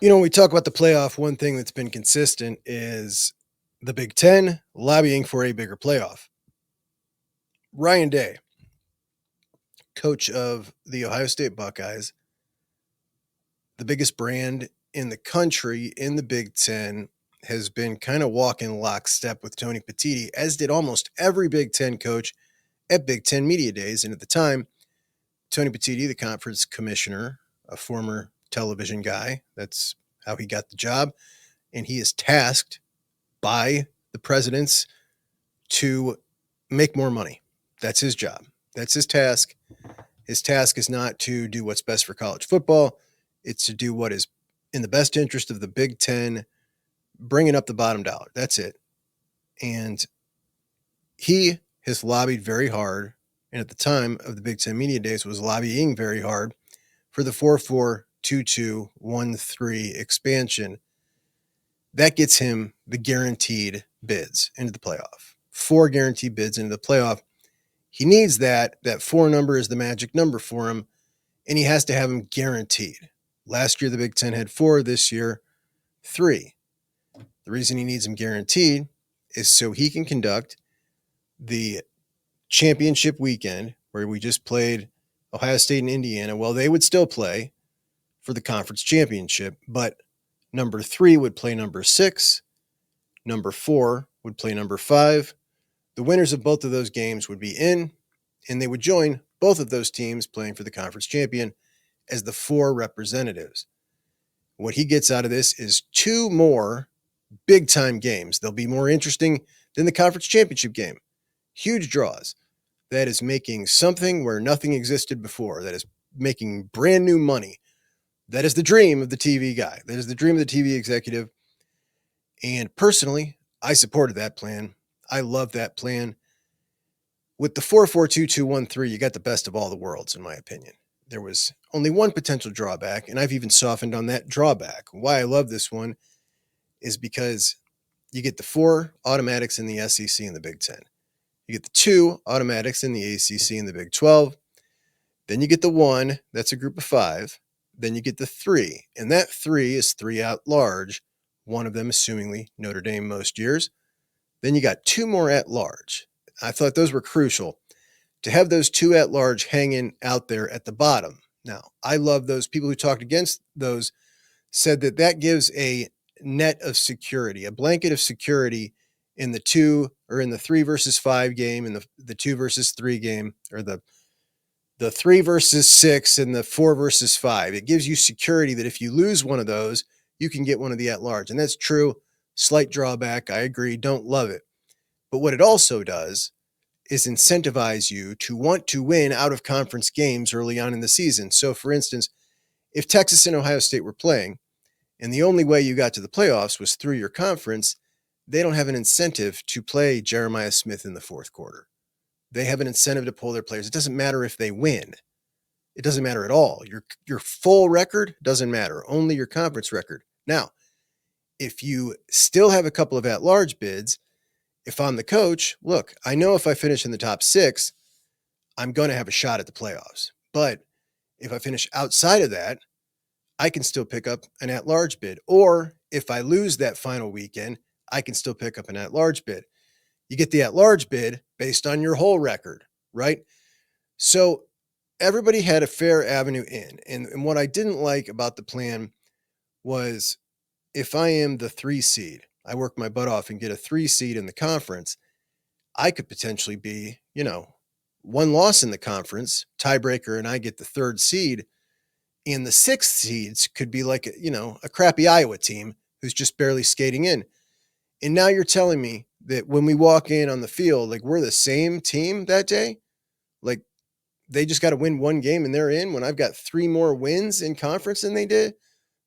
When we talk about the playoff, one thing that's been consistent is the Big Ten lobbying for a bigger playoff. Ryan Day, coach of the Ohio State Buckeyes, the biggest brand in the country in the Big Ten, has been kind of walking lockstep with Tony Petitti, as did almost every Big Ten coach at Big Ten Media Days. And at the time, Tony Petitti, the conference commissioner, a former television guy, that's how he got the job. And he is tasked by the presidents to make more money. That's his job. That's his task. His task is not to do what's best for college football. It's to do what is in the best interest of the Big Ten, bringing up the bottom dollar. That's it. And he has lobbied very hard, and at the time of the Big Ten Media Days was lobbying very hard for the 4-4-2-2-1-3 expansion. That gets him the guaranteed bids into the playoff. 4 guaranteed bids into the playoff. He needs that. That 4 number is the magic number for him, and he has to have them guaranteed. Last year, the Big Ten had 4. This year, 3. The reason he needs them guaranteed is so he can conduct the championship weekend where we just played Ohio State and Indiana. Well, they would still play for the conference championship, but number 3 would play number 6. Number 4 would play number 5. The winners of both of those games would be in, and they would join both of those teams playing for the conference champion as the 4 representatives. What he gets out of this is 2 more big-time games. They'll be more interesting than the conference championship game. Huge draws. That is making something where nothing existed before. That is making brand new money. That is the dream of the TV guy. That is the dream of the TV executive. And personally, I supported that plan. I love that plan. With the 4-4-2-2-1-3, you got the best of all the worlds, in my opinion. There was only one potential drawback, and I've even softened on that drawback. Why I love this one is because you get the 4 automatics in the SEC and the Big Ten. You get the 2 automatics in the ACC and the Big 12. Then you get the 1, that's a group of 5. Then you get the 3, and that 3 is 3 at large, one of them assumingly Notre Dame most years. Then you got 2 more at large. I thought those were crucial to have those 2 at large hanging out there at the bottom. Now, I love those people who talked against those said that that gives a net of security, a blanket of security in the 2 or in the 3 versus 5 game and the 2 versus 3 game, or the 3 versus 6 and the 4 versus 5. It gives you security that if you lose one of those, you can get one of the at-large. And that's true. Slight drawback. I agree. Don't love it. But what it also does is incentivize you to want to win out-of-conference games early on in the season. So, for instance, if Texas and Ohio State were playing, and the only way you got to the playoffs was through your conference, they don't have an incentive to play Jeremiah Smith in the fourth quarter. They have an incentive to pull their players. It doesn't matter if they win. It doesn't matter at all. Your full record doesn't matter, only your conference record. Now, if you still have a couple of at-large bids, if I'm the coach, look, I know if I finish in the top 6, I'm going to have a shot at the playoffs. But if I finish outside of that, I can still pick up an at-large bid. Or if I lose that final weekend, I can still pick up an at-large bid. You get the at-large bid based on your whole record, right? So everybody had a fair avenue in. And what I didn't like about the plan was if I am the 3 seed, I work my butt off and get a 3 seed in the conference, I could potentially be, 1 loss in the conference, tiebreaker, and I get the 3rd seed. And the 6th seeds could be like, a crappy Iowa team who's just barely skating in. And now you're telling me that when we walk in on the field, like we're the same team that day? Like they just got to win 1 game and they're in when I've got 3 more wins in conference than they did?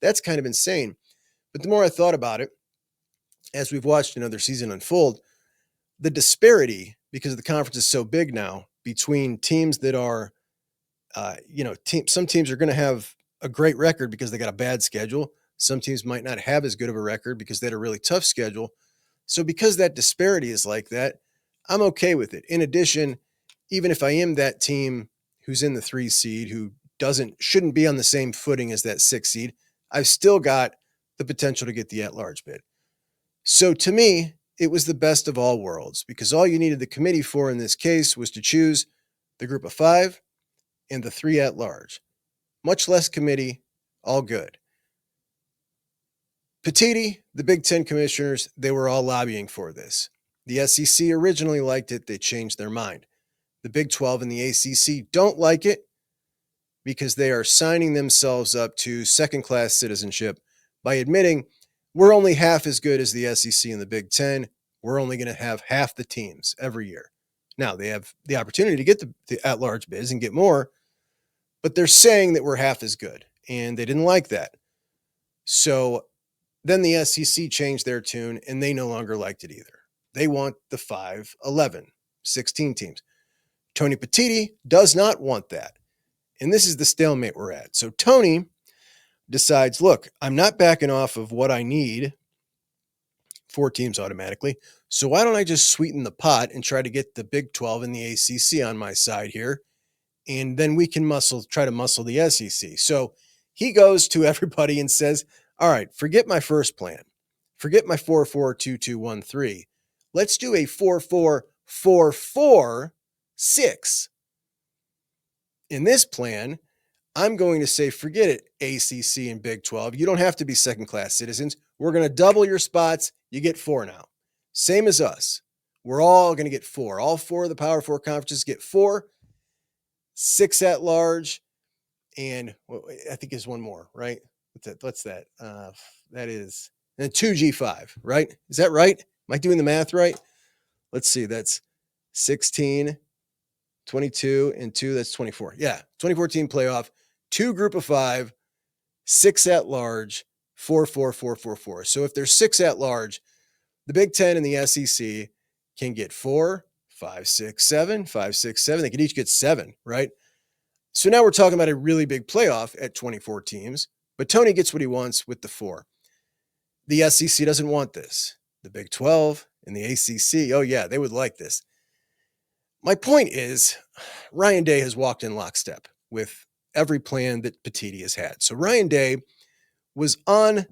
That's kind of insane. But the more I thought about it, as we've watched another season unfold, the disparity, because the conference is so big now, between teams that are, some teams are going to have a great record because they got a bad schedule. Some teams might not have as good of a record because they had a really tough schedule. So because that disparity is like that, I'm okay with it. In addition, even if I am that team who's in the 3 seed, who shouldn't be on the same footing as that 6 seed, I've still got the potential to get the at-large bid. So to me, it was the best of all worlds because all you needed the committee for in this case was to choose the group of 5 and the 3 at-large. Much less committee, all good. Petiti, the Big Ten commissioners, they were all lobbying for this. The SEC originally liked it. They changed their mind. The Big 12 and the ACC don't like it because they are signing themselves up to second-class citizenship by admitting we're only half as good as the SEC and the Big Ten. We're only going to have half the teams every year. Now, they have the opportunity to get the at-large bids and get more, but they're saying that we're half as good, and they didn't like that. So then the SEC changed their tune, and they no longer liked it either. They want the 5, 11, 16 teams. Tony Petiti does not want that, and this is the stalemate we're at. So Tony decides, look, I'm not backing off of what I need, 4 teams automatically, so why don't I just sweeten the pot and try to get the Big 12 and the ACC on my side here, and then we can try to muscle the SEC. So he goes to everybody and says, all right, forget my first plan. Forget my 4-4-2-2-1-3. Let's do a 4-4-4-4-6. In this plan, I'm going to say, forget it, ACC and Big 12. You don't have to be second-class citizens. We're going to double your spots. You get 4 now. Same as us. We're all going to get 4. All 4 of the Power 4 conferences get 4, 6 at large, and I think there's one more, right? What's that? That is and 2 G5, right? Is that right? Am I doing the math right? Let's see. That's 16, 22, and 2. That's 24. Yeah, 2014 playoff. 2 group of 5, 6 at large, 4-4-4-4-4. So if there's 6 at large, the Big Ten and the SEC can get 4, 5, 6, 7, 5, 6, 7. They can each get 7, right? So now we're talking about a really big playoff at 24 teams, but Tony gets what he wants with the 4. The SEC doesn't want this. The Big 12 and the ACC, oh yeah, they would like this. My point is, Ryan Day has walked in lockstep with every plan that Petiti has had. So Ryan Day was on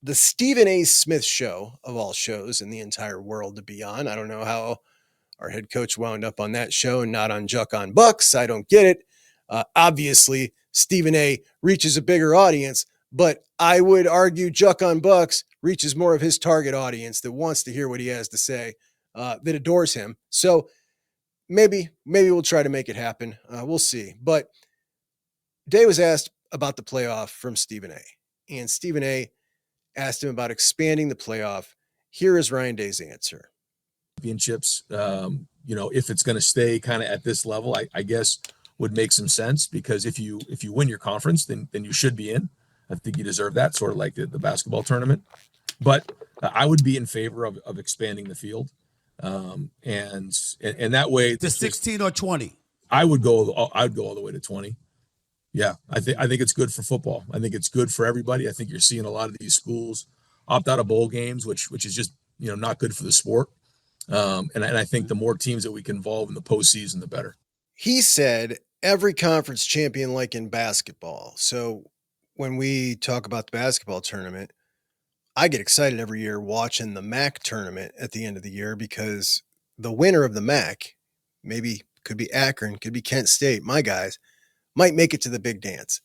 the Stephen A. Smith show, of all shows in the entire world to be on. I don't know how our head coach wound up on that show and not on Juck on Bucks. I don't get it. Obviously, Stephen A. reaches a bigger audience, but I would argue Juck on Bucks reaches more of his target audience that wants to hear what he has to say, that adores him. So maybe we'll try to make it happen. We'll see. But Day was asked about the playoff from Stephen A. And Stephen A. asked him about expanding the playoff. Here is Ryan Day's answer. Championships, if it's going to stay kind of at this level, I guess would make some sense, because if you win your conference, then you should be in. I think you deserve that, sort of like the basketball tournament. But I would be in favor of expanding the field, and that way to 16 or 20. I would go all the way to 20. Yeah, I think it's good for football. I think it's good for everybody. I think you're seeing a lot of these schools opt out of bowl games, which is just not good for the sport. And I think the more teams that we can involve in the postseason, the better. He said every conference champion, like in basketball. So when we talk about the basketball tournament, I get excited every year watching the MAC tournament at the end of the year, because the winner of the MAC, maybe could be Akron, could be Kent State, my guys, might make it to the big dance.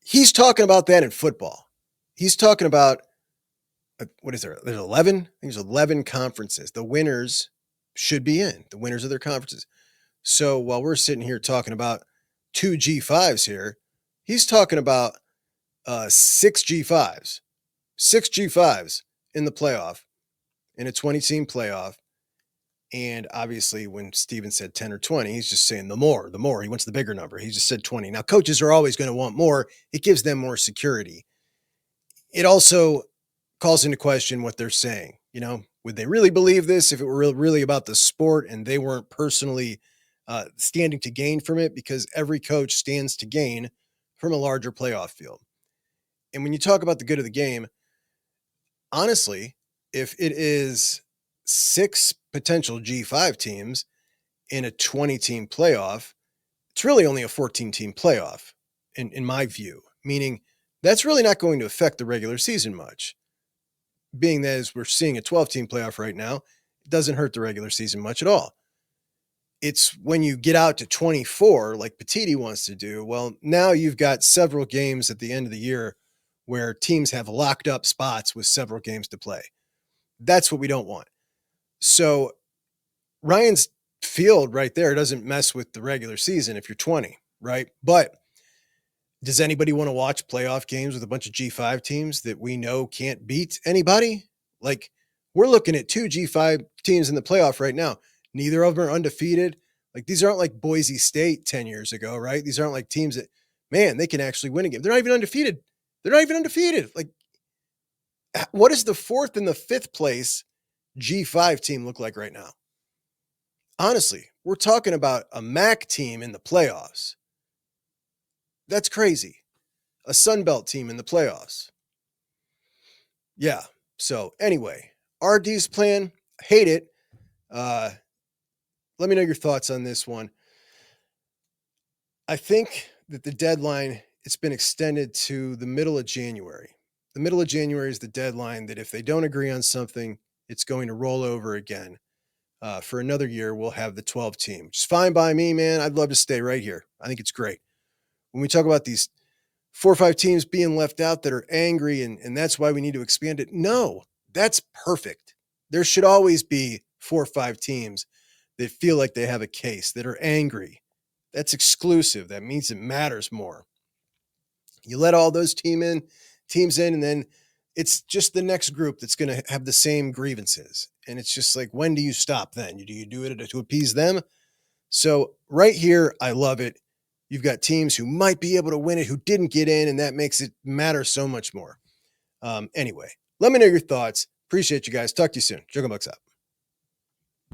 He's talking about that in football. He's talking about, what is there? There's 11? I think there's 11 conferences. The winners should be in, the winners of their conferences. So while we're sitting here talking about 2 G5s here, he's talking about 6 G5s. 6 G5s in the playoff, in a 20-team playoff. And obviously, when Steven said 10 or 20, he's just saying the more. He wants the bigger number. He just said 20. Now, coaches are always going to want more. It gives them more security. It also calls into question what they're saying. Would they really believe this if it were really about the sport and they weren't personally standing to gain from it? Because every coach stands to gain from a larger playoff field. And when you talk about the good of the game, honestly, if it is 6 potential G5 teams in a 20-team playoff, it's really only a 14-team playoff in my view, meaning That's really not going to affect the regular season much. Being that as we're seeing a 12-team playoff right now, it doesn't hurt the regular season much at all. It's when you get out to 24, like Petiti wants to do, well, now you've got several games at the end of the year where teams have locked up spots with several games to play. That's what we don't want. So Ryan's field right there doesn't mess with the regular season if you're 20, right? But does anybody want to watch playoff games with a bunch of G5 teams that we know can't beat anybody? Like, we're looking at 2 G5 teams in the playoff right now. Neither of them are undefeated. Like, these aren't like Boise State 10 years ago, right? These aren't like teams that, man, they can actually win a game. They're not even undefeated. They're not even undefeated. Like, what does the 4th and the 5th place G5 team look like right now? Honestly, we're talking about a MAC team in the playoffs. That's crazy. A Sunbelt team in the playoffs. Yeah. So anyway, RD's plan, hate it. Let me know your thoughts on this one. I think that the deadline, it's been extended to the middle of January. The middle of January is the deadline that if they don't agree on something, it's going to roll over again. For another year, we'll have the 12 team, which is fine by me, man. I'd love to stay right here. I think it's great. When we talk about these 4 or 5 teams being left out that are angry and that's why we need to expand it, no, that's perfect. There should always be 4 or 5 teams that feel like they have a case, that are angry. That's exclusive. That means it matters more. You let all those teams in, and then it's just the next group that's going to have the same grievances. And it's just like, when do you stop then? Do you do it to appease them? So right here, I love it. You've got teams who might be able to win it, who didn't get in, and that makes it matter so much more. Anyway, let me know your thoughts. Appreciate you guys. Talk to you soon. JUCK'S out.